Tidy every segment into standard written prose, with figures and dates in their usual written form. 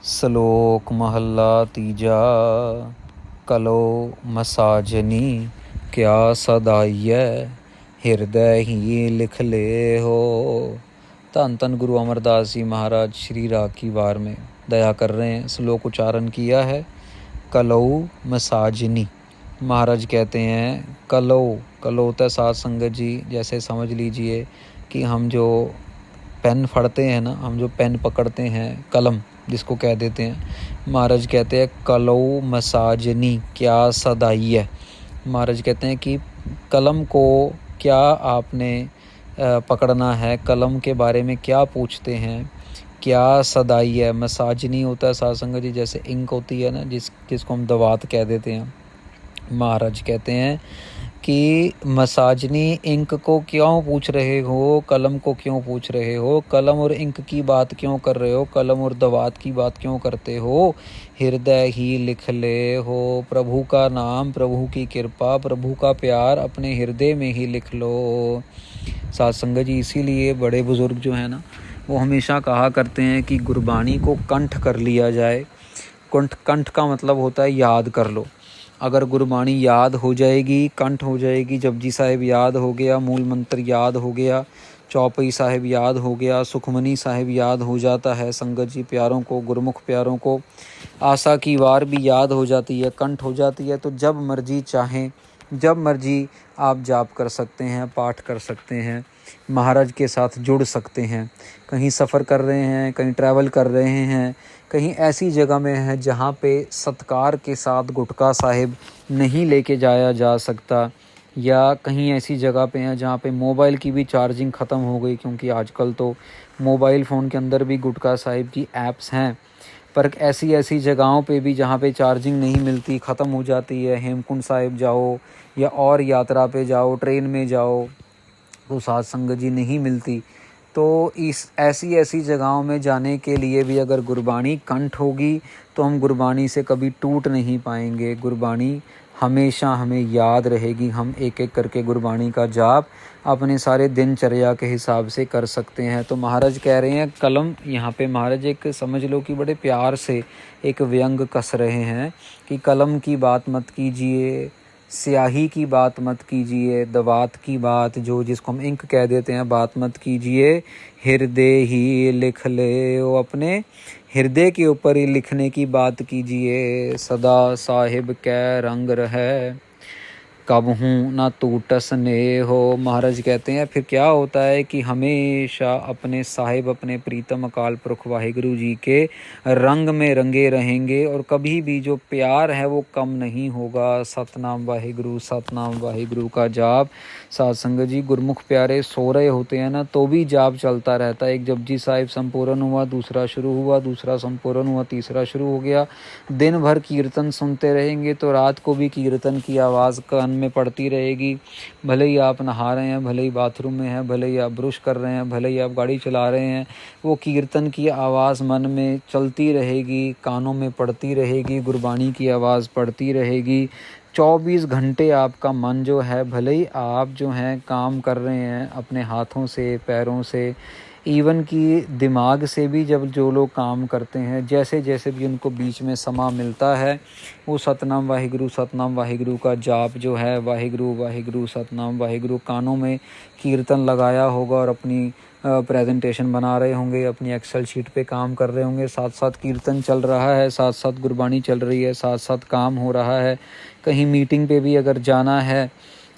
ਸਲੋਕ ਮਹੱਲਾ ਤੀਜਾ। ਕਲੋ ਮਸਾਜਨੀ ਕਿਆ ਸਦਾਈਐ, ਹਿਰਦੈ ਹੀ ਲਿਖ ले हो। धन धन गुरु अमरदास जी महाराज श्री राग की वार में दया कर रहे हैं। श्लोक उच्चारण किया है कलौ मसाजनी। महाराज कहते हैं कलौ, कलौ होता है साध संगत जी, जैसे समझ लीजिए कि हम जो पेन फड़ते हैं ना, हम जो पेन पकड़ते हैं, कलम जिसको कह देते हैं, महाराज कहते हैं कलौ मसाजनी क्या सदाई है। महाराज कहते हैं कि कलम को क्या आपने पकड़ना है, कलम के बारे में क्या पूछते हैं, क्या सदाई है। मसाजनी होता है साध संगत जी, जैसे इंक होती है ना, जिसको हम दवात कह देते हैं। महाराज कहते हैं कि मसाजनी इंक को क्यों पूछ रहे हो, कलम को क्यों पूछ रहे हो, कलम और इंक की बात क्यों कर रहे हो, कलम और दवात की बात क्यों करते हो। हृदय ही लिख ले हो, प्रभु का नाम, प्रभु की कृपा, प्रभु का प्यार अपने हृदय में ही लिख लो। साध संगत जी, इसीलिए बड़े बुजुर्ग जो है ना, वो हमेशा कहा करते हैं कि गुरबाणी को कंठ कर लिया जाए। कंठ का मतलब होता है याद कर लो। अगर गुरबाणी याद हो जाएगी, कंठ हो जाएगी, जपजी साहिब याद हो गया, मूल मंत्र याद हो गया, चौपई साहिब याद हो गया, सुखमनी साहिब याद हो जाता है, संगत जी प्यारों को, गुरमुख प्यारों को आशा की वार भी याद हो जाती है, कंठ हो जाती है, तो जब मर्जी चाहें, जब मर्जी आप जाप कर सकते हैं, पाठ कर सकते हैं, महाराज के साथ जुड़ सकते हैं। कहीं सफ़र कर रहे हैं, कहीं ट्रैवल कर रहे हैं, कहीं ऐसी जगह में है जहाँ पे सत्कार के साथ गुटका साहिब नहीं लेके जाया जा सकता, या कहीं ऐसी जगह पे हैं जहाँ पे मोबाइल की भी चार्जिंग ख़त्म हो गई, क्योंकि आजकल तो मोबाइल फ़ोन के अंदर भी गुटका साहिब की ऐप्स हैं। पर ऐसी ऐसी जगहों पे भी जहाँ पे चार्जिंग नहीं मिलती, ख़त्म हो जाती है, हेमकुंड साहिब जाओ या और यात्रा पे जाओ, ट्रेन में जाओ, तो साध संगत जी नहीं मिलती। तो इस ऐसी जगहों में जाने के लिए भी अगर गुरबाणी कंठ होगी तो हम गुरबाणी से कभी टूट नहीं पाएंगे। गुरबाणी हमेशा हमें याद रहेगी। हम एक एक करके गुरबाणी का जाप अपने सारे दिनचर्या के हिसाब से कर सकते हैं। तो महाराज कह रहे हैं कलम, यहाँ पे महाराज एक समझ लो कि बड़े प्यार से एक व्यंग कस रहे हैं कि कलम की बात मत कीजिए, स्याही की बात मत कीजिए, दवात की बात जो जिसको हम इंक कह देते हैं, बात मत कीजिए। हृदय ही लिख ले, वो अपने हृदय के ऊपर ही लिखने की बात कीजिए। सदा साहिब कै रंग रहे, कब हूँ ना टूटस नेह हो। महाराज कहते हैं फिर क्या होता है कि हमेशा अपने साहिब, अपने प्रीतम अकाल पुरख वाहिगुरु जी के रंग में रंगे रहेंगे, और कभी भी जो प्यार है वो कम नहीं होगा। सतनाम वाहिगुरु, सतनाम वाहिगुरु का जाप साध संगत जी, गुरमुख प्यारे सो रहे होते हैं ना तो भी जाप चलता रहता है। एक जपजी साहिब संपूर्ण हुआ, दूसरा शुरू हुआ, दूसरा संपूर्ण हुआ, तीसरा शुरू हो गया। दिन भर कीर्तन सुनते रहेंगे तो रात को भी कीर्तन की आवाज़ कान में पड़ती रहेगी। भले ही आप नहा रहे हैं, भले ही बाथरूम में हैं, भले ही आप ब्रश कर रहे हैं, भले ही आप गाड़ी चला रहे हैं, वो कीर्तन की आवाज़ मन में चलती रहेगी, कानों में पड़ती रहेगी, गुरबाणी की आवाज़ पड़ती रहेगी। 24 घंटे आपका मन जो है, भले ही आप जो हैं काम कर रहे हैं अपने हाथों से, पैरों से, इवन कि दिमाग से भी, जब जो लोग काम करते हैं, जैसे जैसे भी उनको बीच में समा मिलता है, वो सतनाम वाहिगुरु का जाप जो है, वाहिगुरु वाहिगुरु सतनाम वाहिगुरु, कानों में कीर्तन लगाया होगा और अपनी प्रेजेंटेशन बना रहे होंगे, अपनी एक्सेल शीट पे काम कर रहे होंगे, साथ साथ कीर्तन चल रहा है, साथ साथ गुरबाणी चल रही है, साथ साथ काम हो रहा है। कहीं मीटिंग पे भी अगर जाना है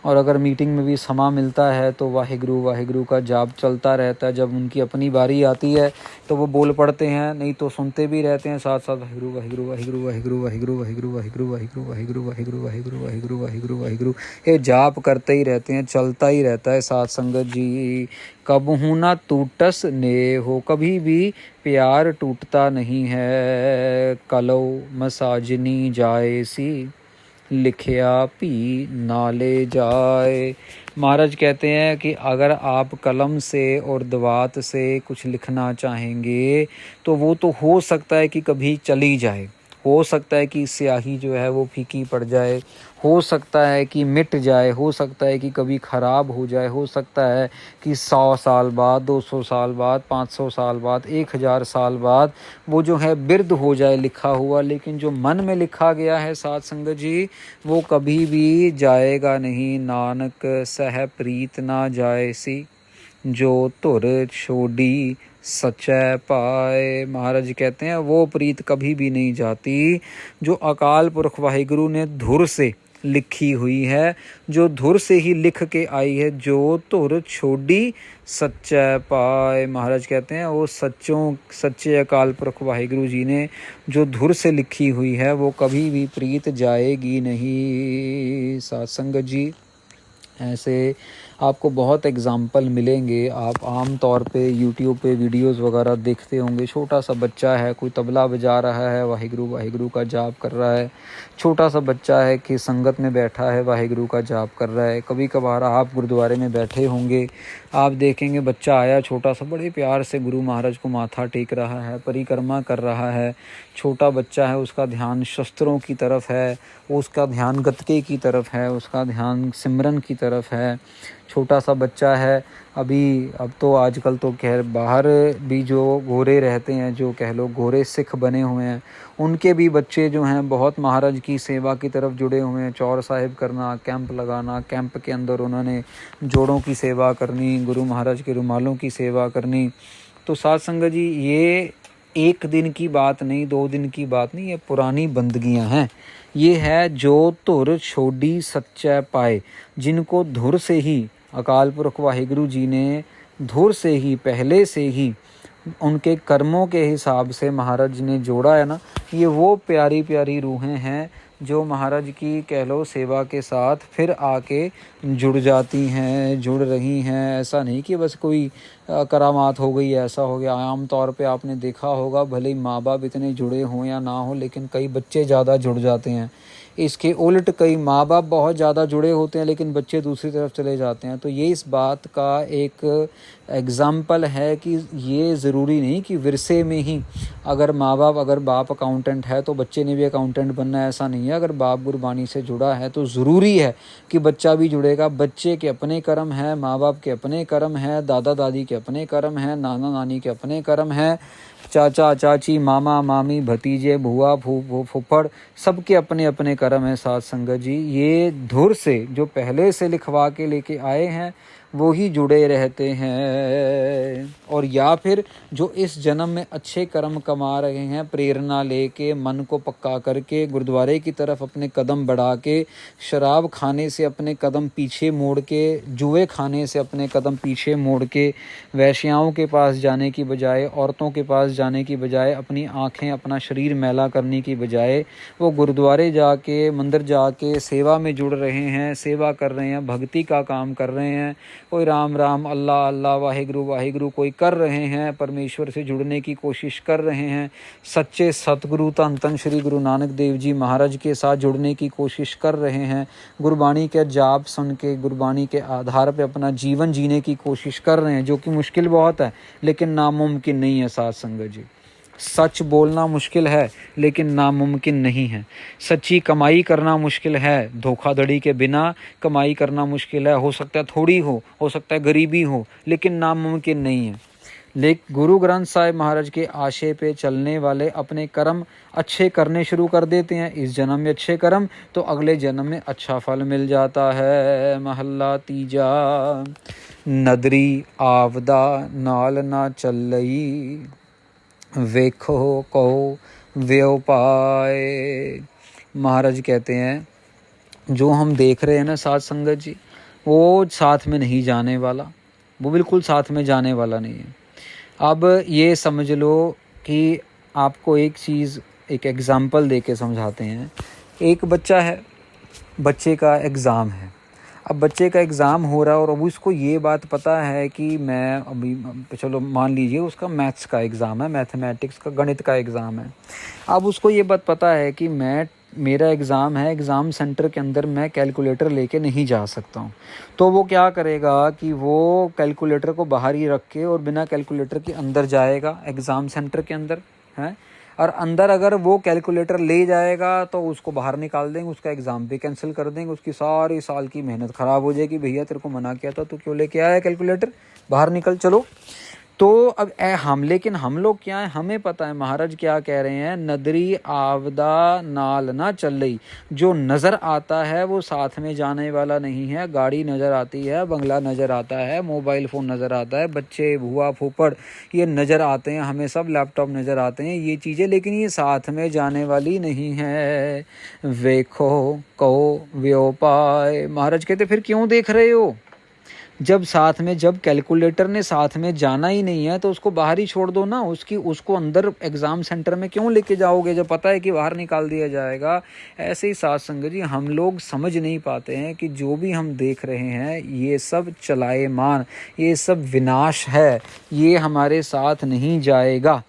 और अगर मीटिंग में भी समा मिलता है तो वाहिगुरु वाहिगुरु का जाप चलता रहता है। जब उनकी अपनी बारी आती है तो वो बोल पड़ते हैं, नहीं तो सुनते भी रहते हैं साथ साथ वाहिगुरु वाहिगुरु वाहिगुरु वाहिगुरु वाहिगुरु वाहिगुरु वाहिगुरु वाहिगुरु वाहिगुरु वाहिगुरु वाहिगुरु वाहिगुरु वाहिगुरु वाहिगुरु, ये जाप करते ही रहते हैं, चलता ही रहता है साध संगत जी। कब हूँ ना टूटस नेह हो, कभी भी प्यार टूटता नहीं है। कलौ मसाजनी जाए सी, लिखिया भी नाले जाए। महाराज कहते हैं कि अगर आप कलम से और दवात से कुछ लिखना चाहेंगे तो वो तो हो सकता है कि कभी चली जाए, हो सकता है कि स्याही जो है वो फीकी पड़ जाए, हो सकता है कि मिट जाए, हो सकता है कि कभी ख़राब हो जाए, हो सकता है कि 100 साल बाद, 200 साल बाद, 500 साल बाद, 1000 साल बाद वो जो है बिर्द हो जाए लिखा हुआ। लेकिन जो मन में लिखा गया है साध संगत जी, वो कभी भी जाएगा नहीं। नानक सह प्रीत ना जाए सी, जो धुर छोड़ी सच्चै पाए। महाराज कहते हैं वो प्रीत कभी भी नहीं जाती जो अकाल पुरख वाहिगुरु ने धुर से लिखी हुई है, जो धुर से ही लिख के आई है। जो धुर छोड़ी सच्चै पाए, महाराज कहते हैं वो सच्चे अकाल पुरख वाहिगुरु जी ने जो धुर से लिखी हुई है वो कभी भी प्रीत जाएगी नहीं। साध संगत जी, ऐसे आपको बहुत एग्ज़ाम्पल मिलेंगे। आप आम तौर पे यूट्यूब पे वीडियोस वगैरह देखते होंगे। छोटा सा बच्चा है, कोई तबला बजा रहा है, वाहिगुरु वाहिगुरु का जाप कर रहा है। छोटा सा बच्चा है कि संगत में बैठा है, वाहिगुरु का जाप कर रहा है। कभी कभार आप गुरुद्वारे में बैठे होंगे, आप देखेंगे बच्चा आया छोटा सा, बड़े प्यार से गुरु महाराज को माथा टेक रहा है, परिक्रमा कर रहा है। छोटा बच्चा है, उसका ध्यान शस्त्रों की तरफ है, उसका ध्यान गतके की तरफ है, उसका ध्यान सिमरन की तरफ है। छोटा सा बच्चा है अभी, अब तो आजकल तो खैर बाहर भी जो गोरे रहते हैं, जो कह लो गोरे सिख बने हुए हैं, उनके भी बच्चे जो हैं बहुत महाराज की सेवा की तरफ जुड़े हुए हैं। चौर साहिब करना, कैंप लगाना, कैंप के अंदर उन्होंने जोड़ों की सेवा करनी, गुरु महाराज के रुमालों की सेवा करनी। तो साध संगत जी, ये एक दिन की बात नहीं, 2 दिन की बात नहीं, ये पुरानी बंदगियां हैं। ये है जो धुर छोड़ी सच्चै पाए, जिनको धुर से ही अकाल पुरख वाहिगुरु जी ने धुर से ही, पहले से ही उनके कर्मों के हिसाब से महाराज जी ने जोड़ा है ना। ये वो प्यारी प्यारी रूहें हैं जो महाराज की कह लो सेवा के साथ फिर आके जुड़ जाती हैं, जुड़ रही हैं। ऐसा नहीं कि बस कोई करामात हो गई, ऐसा हो गया। आम तौर पे आपने देखा होगा, भले ही माँ बाप इतने जुड़े हों या ना हो, लेकिन कई बच्चे ज़्यादा जुड़ जाते हैं। इसके उलट कई माँ बाप बहुत ज़्यादा जुड़े होते हैं लेकिन बच्चे दूसरी तरफ चले जाते हैं। तो ये इस बात का एक एग्ज़ाम्पल है कि ये ज़रूरी नहीं कि विरसे में ही अगर बाप अकाउंटेंट है तो बच्चे ने भी अकाउंटेंट बनना है, ऐसा नहीं है। अगर बाप गुरबानी से जुड़ा है तो ज़रूरी है कि बच्चा भी जुड़ेगा। बच्चे के अपने कर्म हैं, माँ बाप के अपने कर्म हैं, दादा दादी के अपने कर्म हैं, नाना नानी के अपने कर्म हैं, चाचा चाची, मामा मामी, भतीजे, बुआ फूफड़, सबके अपने अपने कर्म हैं। साध संगत जी, ये धुर से जो पहले से लिखवा के लेके आए हैं वो ही जुड़े रहते हैं। और या फिर जो इस जन्म में अच्छे कर्म कमा रहे हैं, प्रेरणा लेके मन को पक्का करके गुरुद्वारे की तरफ अपने कदम बढ़ा के, शराब खाने से अपने कदम पीछे मोड़ के, जुए खाने से अपने कदम पीछे मोड़ के, वैश्याओं के पास जाने की बजाय, औरतों के पास जाने की बजाय, अपनी आँखें अपना शरीर मैला करने की बजाय वो गुरुद्वारे जाके, मंदिर जाके सेवा में जुड़ रहे हैं, सेवा कर रहे हैं, भक्ति का काम कर रहे हैं। कोई राम राम, अल्लाह अल्लाह, वाहिगुरु वाहिगुरु कोई कर रहे हैं, परमेश्वर से जुड़ने की कोशिश कर रहे हैं। सच्चे सतगुरु धन धन श्री गुरु नानक देव जी महाराज के साथ जुड़ने की कोशिश कर रहे हैं। गुरबाणी के जाप सुन के, गुरबाणी के आधार पर अपना जीवन जीने की कोशिश कर रहे हैं, जो कि मुश्किल बहुत है लेकिन नामुमकिन नहीं है। साध संगत जी, सच बोलना मुश्किल है लेकिन नामुमकिन नहीं है। सच्ची कमाई करना मुश्किल है, धोखाधड़ी के बिना कमाई करना मुश्किल है। हो सकता है थोड़ी हो सकता है गरीबी हो, लेकिन नामुमकिन नहीं है। लेकिन गुरु ग्रंथ साहिब महाराज के आशय पे चलने वाले अपने कर्म अच्छे करने शुरू कर देते हैं। इस जन्म में अच्छे कर्म तो अगले जन्म में अच्छा फल मिल जाता है। महला तीजा, नदरी आवदा नाल ना चलई, वेखो कहो व्यो पाए। महाराज कहते हैं जो हम देख रहे हैं ना साध संगत जी, वो साथ में नहीं जाने वाला, वो बिल्कुल साथ में जाने वाला नहीं है। अब ये समझ लो कि आपको एक चीज़, एक एग्ज़ाम्पल दे के समझाते हैं। एक बच्चा है, बच्चे का एग्ज़ाम है। अब बच्चे का एग्ज़ाम हो रहा है और अब उसको ये बात पता है कि मैं अभी, चलो मान लीजिए उसका मैथ्स का एग्ज़ाम है, मैथमेटिक्स का, गणित का एग्ज़ाम है। अब उसको ये बात पता है कि मेरा एग्ज़ाम है, एग्ज़ाम सेंटर के अंदर मैं कैलकुलेटर लेके नहीं जा सकता हूँ। तो वो क्या करेगा कि वो कैलकुलेटर को बाहर ही रख के और बिना कैलकुलेटर के अंदर जाएगा एग्ज़ाम सेंटर के अंदर, है। और अंदर अगर वो कैलकुलेटर ले जाएगा तो उसको बाहर निकाल देंगे, उसका एग्ज़ाम भी कैंसिल कर देंगे, उसकी सारी साल की मेहनत ख़राब हो जाएगी। भैया तेरे को मना किया था, तू क्यों लेके आया कैलकुलेटर, बाहर निकल चलो। तो अब लेकिन हम लोग क्या है, हमें पता है महाराज क्या कह रहे हैं, नदरी आवदा नाल ना चल रही। जो नज़र आता है वो साथ में जाने वाला नहीं है। गाड़ी नज़र आती है, बंगला नज़र आता है, मोबाइल फ़ोन नज़र आता है, बच्चे भूआ फूफड़ ये नज़र आते हैं, हमें सब लैपटॉप नज़र आते हैं, ये चीज़ें, लेकिन ये साथ में जाने वाली नहीं है। वेखो कहो व्योपाय, महाराज कहते फिर क्यों देख रहे हो, जब साथ में, जब कैलकुलेटर ने साथ में जाना ही नहीं है तो उसको बाहर ही छोड़ दो ना, उसको अंदर एग्ज़ाम सेंटर में क्यों लेके जाओगे जब पता है कि बाहर निकाल दिया जाएगा। ऐसे ही साथ संगत जी हम लोग समझ नहीं पाते हैं कि जो भी हम देख रहे हैं ये सब चलाएमान, ये सब विनाश है, ये हमारे साथ नहीं जाएगा,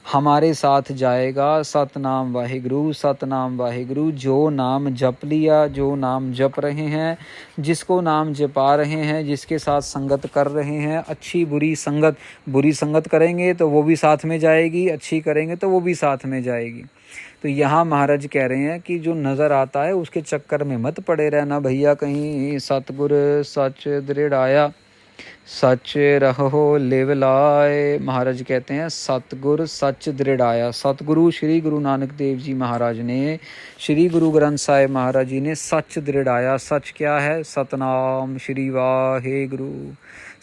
हमारे साथ जाएगा सतनाम वाहिगुरु, सतनाम वाहिगुरु। जो नाम जप लिया, जो नाम जप रहे हैं, जिसको नाम जपा रहे हैं, जिसके साथ संगत कर रहे हैं, अच्छी बुरी संगत, बुरी संगत करेंगे तो वो भी साथ में जाएगी, अच्छी करेंगे तो वो भी साथ में जाएगी। तो यहाँ महाराज कह रहे हैं कि जो नज़र आता है उसके चक्कर में मत पड़े रहना भैया। कहीं सतगुर सच दृढ़ आया, सच रहो लेवलाए। महाराज कहते हैं सतगुर सच दृढ़ाया। सतगुरु श्री गुरु नानक देव जी महाराज ने, श्री गुरु ग्रंथ साहिब महाराज जी ने सच दृढ़ाया। सच क्या है, सतनाम श्री वाहे गुरु,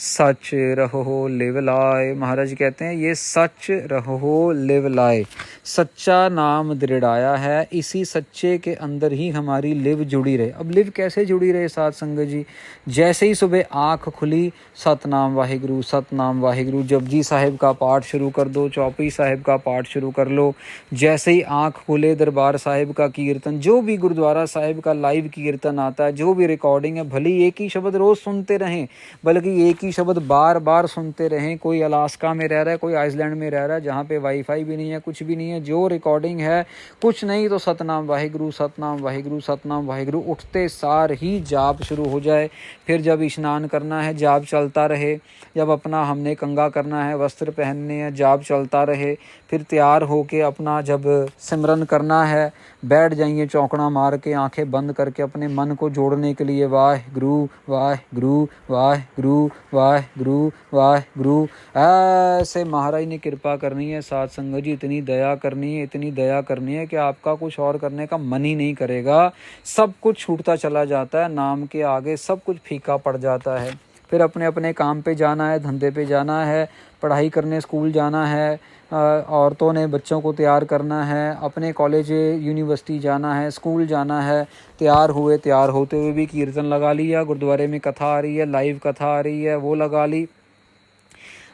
सच रहो लेवलाए। महाराज कहते हैं ये सच रहो लेवलाए, सच्चा नाम दृढ़ाया है, इसी सच्चे के अंदर ही हमारी लिव जुड़ी रहे। अब लिव कैसे जुड़ी रहे साथ संगत जी, जैसे ही सुबह आँख खुली सतनाम वाहिगुरु, सतनाम वाहिगुरु, जपजी साहिब का पाठ शुरू कर दो, चौपई साहिब का पाठ शुरू कर लो। जैसे ही आँख खुले दरबार साहिब का कीर्तन, जो भी गुरुद्वारा साहिब का लाइव कीर्तन आता है, जो भी रिकॉर्डिंग है, भले एक ही शब्द रोज़ सुनते रहें, बल्कि एक ही शब्द बार बार सुनते रहें। कोई अलास्का में रह रहा है, कोई आइसलैंड में रह रहा है जहाँ पे वाईफाई भी नहीं है, कुछ भी नहीं है, जो रिकॉर्डिंग है कुछ नहीं तो सतनाम वाहिगुरु, सतनाम वाहिगुरु, सतनाम वाहिगुरु उठते सार ही जाप शुरू हो जाए। फिर जब स्नान करना है जाप चलता रहे, जब अपना हमने कंगा करना है, वस्त्र पहनने हैं, जाप चलता रहे। फिर तैयार होके अपना जब सिमरन करना है बैठ जाइए चौंकड़ा मार के, आंखें बंद करके अपने मन को जोड़ने के लिए वाहिगुरु वाहिगुरु वाहिगुरु वाहिगुरु वाहिगुरु ऐसे महाराज ने कृपा करनी है। साथ संगत जी इतनी दया करनी है, इतनी दया करनी है कि आपका कुछ और करने का मन ही नहीं करेगा। सब कुछ छूटता चला जाता है, नाम के आगे सब कुछ फीका पड़ जाता है। फिर अपने अपने काम पे जाना है, धंधे पे जाना है, पढ़ाई करने स्कूल जाना है, औरतों ने बच्चों को तैयार करना है, अपने कॉलेज यूनिवर्सिटी जाना है, स्कूल जाना है। तैयार हुए, तैयार होते हुए भी कीर्तन लगा लिया, गुरुद्वारे में कथा आ रही है, लाइव कथा आ रही है वो लगा ली,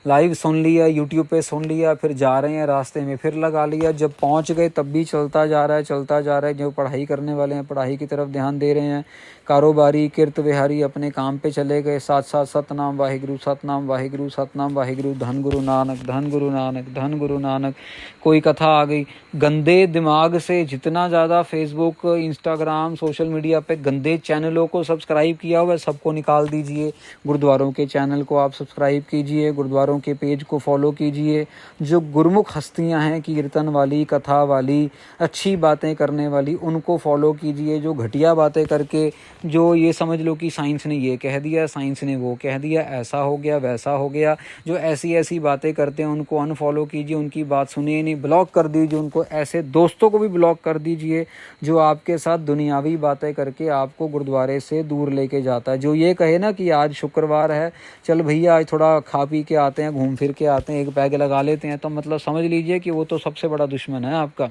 लाइव सुन लिया, यूट्यूब पे सुन लिया, फिर जा रहे हैं रास्ते में फिर लगा लिया, जब पहुंच गए तब भी चलता जा रहा है, चलता जा रहा है। जो पढ़ाई करने वाले हैं पढ़ाई की तरफ ध्यान दे रहे हैं, कारोबारी किर्त विहारी अपने काम पे चले गए, साथ साथ सतनाम वाहिगुरु, सतनाम वाहिगुरु, सतनाम वाहिगुरु, धन गुरु नानक, धन गुरु नानक, धन गुरु नानक। कोई कथा आ गई, गंदे दिमाग से जितना ज़्यादा फेसबुक, इंस्टाग्राम, सोशल मीडिया पे गंदे चैनलों को सब्सक्राइब किया हुआ है सबको निकाल दीजिए। गुरुद्वारों के चैनल को आप सब्सक्राइब कीजिए, गुरुद्वारों के पेज को फॉलो कीजिए। जो गुरुमुख हस्तियां हैं, कीर्तन वाली, कथा वाली, अच्छी बातें करने वाली, उनको फॉलो कीजिए। जो घटिया बातें करके, जो ये समझ लो कि साइंस ने ये कह दिया, साइंस ने वो कह दिया, ऐसा हो गया वैसा हो गया, जो ऐसी ऐसी बातें करते हैं उनको अनफॉलो कीजिए, उनकी बात सुनिए नहीं, ब्लॉक कर दीजिए उनको। ऐसे दोस्तों को भी ब्लॉक कर दीजिए जो आपके साथ दुनियावी बातें करके आपको गुरुद्वारे से दूर लेके जाता है। जो ये कहे ना कि आज शुक्रवार है, चल भैया आज थोड़ा खा पी के आते हैं, घूम फिर के आते हैं, एक पैग लगा लेते हैं, तो मतलब समझ लीजिए कि वो तो सबसे बड़ा दुश्मन है आपका।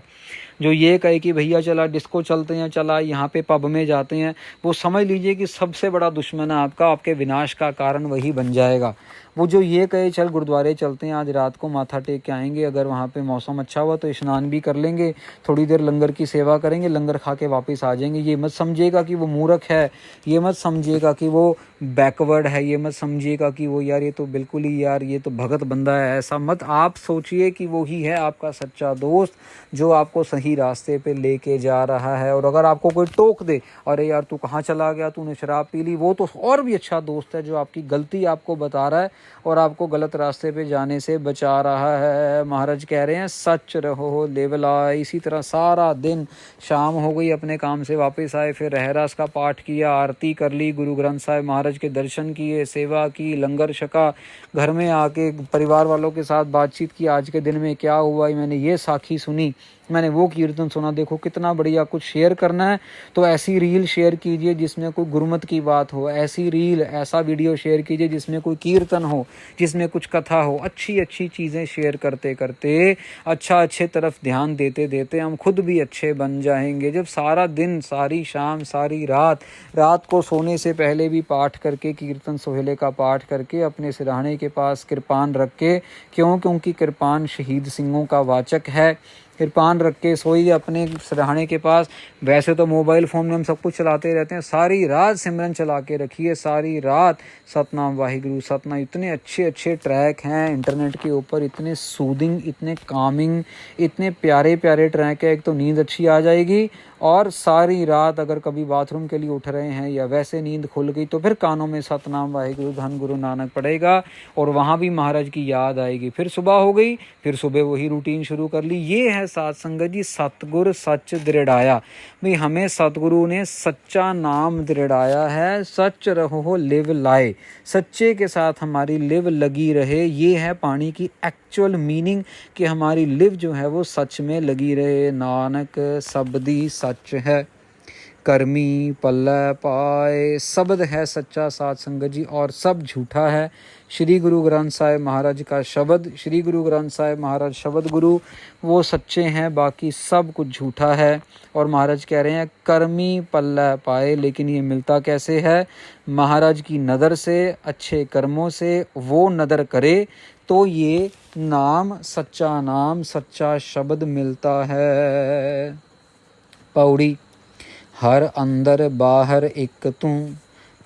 जो ये कहे कि भैया चला डिस्को चलते हैं, चला यहाँ पे पब में जाते हैं, वो समझ लीजिए कि सबसे बड़ा दुश्मन है आपका, आपके विनाश का कारण वही बन जाएगा। वो जो ये कहे चल गुरुद्वारे चलते हैं, आज रात को माथा टेक के आएंगे, अगर वहाँ पे मौसम अच्छा हुआ तो स्नान भी कर लेंगे, थोड़ी देर लंगर की सेवा करेंगे, लंगर खा के वापस आ जाएंगे, ये मत समझिएगा कि वो मूर्ख है, ये मत समझिएगा कि वो बैकवर्ड है, ये मत समझिएगा कि वो यार ये तो बिल्कुल ही यार ये तो भगत बंदा है। ऐसा मत आप सोचिए कि वो ही है आपका सच्चा दोस्त जो आपको सही रास्ते पे लेके जा रहा है। और अगर आपको कोई टोक दे, अरे यार तू कहाँ चला गया, तूने शराब पी ली, वो तो और भी अच्छा दोस्त है जो आपकी गलती आपको बता रहा है और आपको गलत रास्ते पे जाने से बचा रहा है। महाराज कह रहे हैं सच रहो लेवला। इसी तरह सारा दिन शाम हो गई, अपने काम से वापस आए, फिर रहरास का पाठ किया, आरती कर ली, गुरु ग्रंथ साहिब महाराज के दर्शन किए, सेवा की, लंगर छका, घर में आके परिवार वालों के साथ बातचीत की, आज के दिन में क्या हुआ, मैंने ये साखी सुनी, मैंने वो कीर्तन सुना, देखो कितना बढ़िया। कुछ शेयर करना है तो ऐसी रील शेयर कीजिए जिसमें कोई गुरुमत की बात हो, ऐसी रील ऐसा वीडियो शेयर कीजिए जिसमें कोई कीर्तन हो, जिसमें कुछ कथा हो। अच्छी अच्छी चीज़ें शेयर करते करते, अच्छे तरफ ध्यान देते देते हम खुद भी अच्छे बन जाएंगे। जब सारा दिन, सारी शाम, सारी रात को सोने से पहले भी पाठ करके, कीर्तन सोहेले का पाठ करके अपने सिरहाने के पास कृपान रख के, क्योंकि कृपान शहीद सिंहों का वाचक है, कृपान रख के सोइए अपने सिरहाने के पास। वैसे तो मोबाइल फ़ोन में हम सब कुछ चलाते रहते हैं, सारी रात सिमरन चला के रखिए, सारी रात सतनाम वाहिगुरु सतनाम। इतने अच्छे ट्रैक हैं इंटरनेट के ऊपर, इतने सूदिंग, इतने कामिंग, इतने प्यारे ट्रैक है। एक तो नींद अच्छी आ जाएगी, और सारी रात अगर कभी बाथरूम के लिए उठ रहे हैं या वैसे नींद खुल गई तो फिर कानों में सतनाम वाहिगुरु धन गुरु नानक पड़ेगा, और वहाँ भी महाराज की याद आएगी। फिर सुबह हो गई, फिर सुबह वही रूटीन शुरू कर ली। ये है साध संगत जी, सतगुर सच दृढ़ाया। भाई हमें सतगुरु ने सच्चा नाम दृढ़ाया है। सच रहो लिव लाए, सच्चे के साथ हमारी लिव लगी रहे। ये है पानी की एक्चुअल मीनिंग, कि हमारी लिव जो है वो सच में लगी रहे। नानक शब्दी सच है, कर्मी पल्ले पाए। शब्द है सच्चा साध संगत जी, और सब झूठा है। श्री गुरु ग्रंथ साहिब महाराज का शब्द, श्री गुरु ग्रंथ साहिब महाराज शब्द गुरु, वो सच्चे हैं, बाकी सब कुछ झूठा है। और महाराज कह रहे हैं कर्मी पल्ले पाए, लेकिन ये मिलता कैसे है? महाराज की नज़र से, अच्छे कर्मों से। वो नज़र करे तो ये नाम, सच्चा शब्द मिलता है। पौड़ी। हर अंदर बाहर एक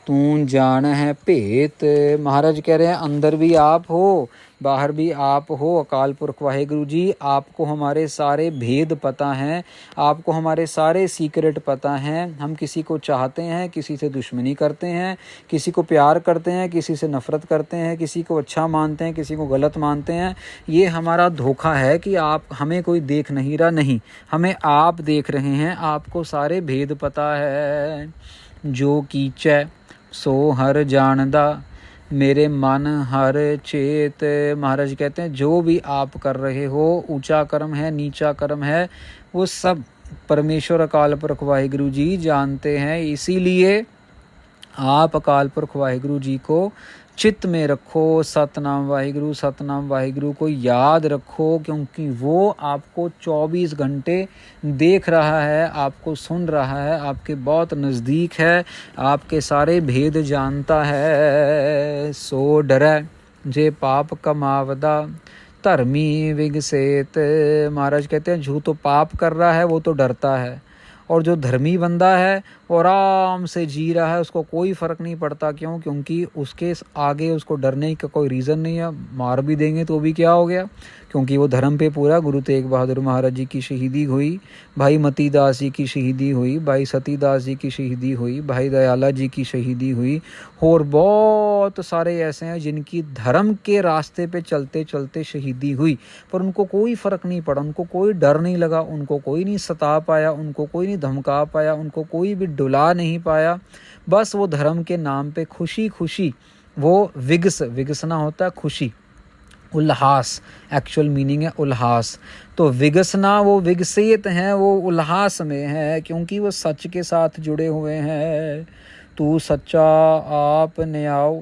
तू जान है भेत। महाराज कह रहे हैं अंदर भी आप हो, बाहर भी आप हो। अकाल पुरख वाहिगुरु जी, आपको हमारे सारे भेद पता हैं, आपको हमारे सारे सीक्रेट पता हैं। हम किसी को चाहते हैं, किसी से दुश्मनी करते हैं, किसी को प्यार करते हैं, किसी से नफ़रत करते हैं, किसी को अच्छा मानते हैं, किसी को गलत मानते हैं। ये हमारा धोखा है कि आप हमें कोई देख नहीं रहा, नहीं, हमें आप देख रहे हैं। आपको सारे भेद पता है। जो कीचै सो हर जानदा, मेरे मन हर चेत। महाराज कहते हैं जो भी आप कर रहे हो, ऊंचा कर्म है, नीचा कर्म है, वो सब परमेश्वर अकाल पुरख वाहिगुरु जी जानते हैं। इसीलिए आप अकाल पुरख वाहिगुरु जी को चित्त में रखो। सतनाम वाहिगुरु को याद रखो, क्योंकि वो आपको 24 घंटे देख रहा है, आपको सुन रहा है, आपके बहुत नज़दीक है, आपके सारे भेद जानता है। सो डरै जे पाप कमावदा, धर्मी विगसेत। महाराज कहते हैं जो तो पाप कर रहा है वो तो डरता है, और जो धर्मी बंदा है वो आराम से जी रहा है, उसको कोई फ़र्क नहीं पड़ता। क्यों? क्योंकि उसके आगे उसको डरने का कोई रीज़न नहीं है। मार भी देंगे तो भी क्या हो गया, क्योंकि वो धर्म पे पूरा। गुरु तेग बहादुर महाराज जी की शहीदी हुई, भाई मती दास जी की शहीदी हुई, भाई सती दास जी की शहीदी हुई, भाई दयाला जी की शहीदी हुई, और बहुत सारे ऐसे हैं जिनकी धर्म के रास्ते पे चलते चलते शहीदी हुई, पर उनको कोई फ़र्क नहीं पड़ा, उनको कोई डर नहीं लगा, उनको कोई नहीं सता पाया, उनको कोई नहीं धमका पाया, उनको कोई भी डुला नहीं पाया। बस वो धर्म के नाम पे खुशी खुशी वो विगसना होता है खुशी, उल्लास, एक्चुअल मीनिंग है उल्लास। तो विगसना, वो विगसित हैं, वो उल्लास में है, क्योंकि वो सच के साथ जुड़े हुए हैं। तू सच्चा आप न्याओ,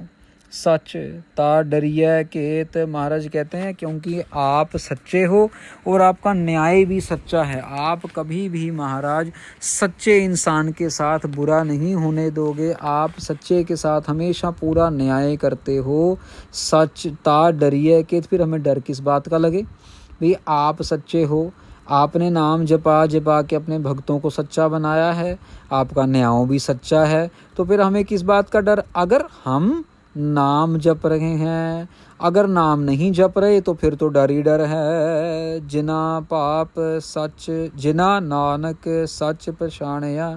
सच ता डरिए केत। महाराज कहते हैं क्योंकि आप सच्चे हो और आपका न्याय भी सच्चा है। आप कभी भी महाराज सच्चे इंसान के साथ बुरा नहीं होने दोगे, आप सच्चे के साथ हमेशा पूरा न्याय करते हो। सच ता डरिए केत, फिर हमें डर किस बात का लगे भाई? आप सच्चे हो, आपने नाम जपा के अपने भक्तों को सच्चा बनाया है, आपका न्याय भी सच्चा है, तो फिर हमें किस बात का डर? अगर हम नाम जप रहे हैं, अगर नाम नहीं जप रहे तो फिर तो डर ही डर है। जिना पाप सच, जिना नानक सच पछाणया,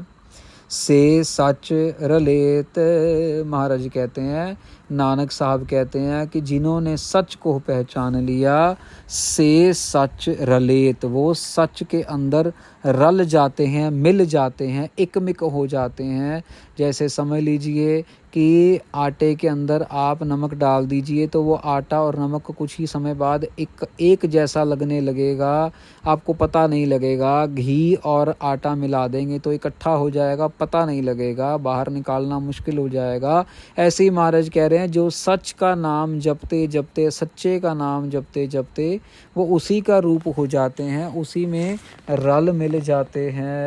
से सच रलेत। महाराज कहते हैं नानक साहब कहते हैं कि जिन्होंने सच को पहचान लिया से सच रलेत, वो सच के अंदर रल जाते हैं, मिल जाते हैं, एकमिक हो जाते हैं। जैसे समझ लीजिए कि आटे के अंदर आप नमक डाल दीजिए तो वो आटा और नमक कुछ ही समय बाद एक जैसा लगने लगेगा, आपको पता नहीं लगेगा। घी और आटा मिला देंगे तो इकट्ठा हो जाएगा, पता नहीं लगेगा, बाहर निकालना मुश्किल हो जाएगा। ऐसे ही महाराज कह रहे हैं जो सच का नाम जपते जपते, सच्चे का नाम जपते जपते वो उसी का रूप हो जाते हैं, उसी में रल मिल जाते हैं।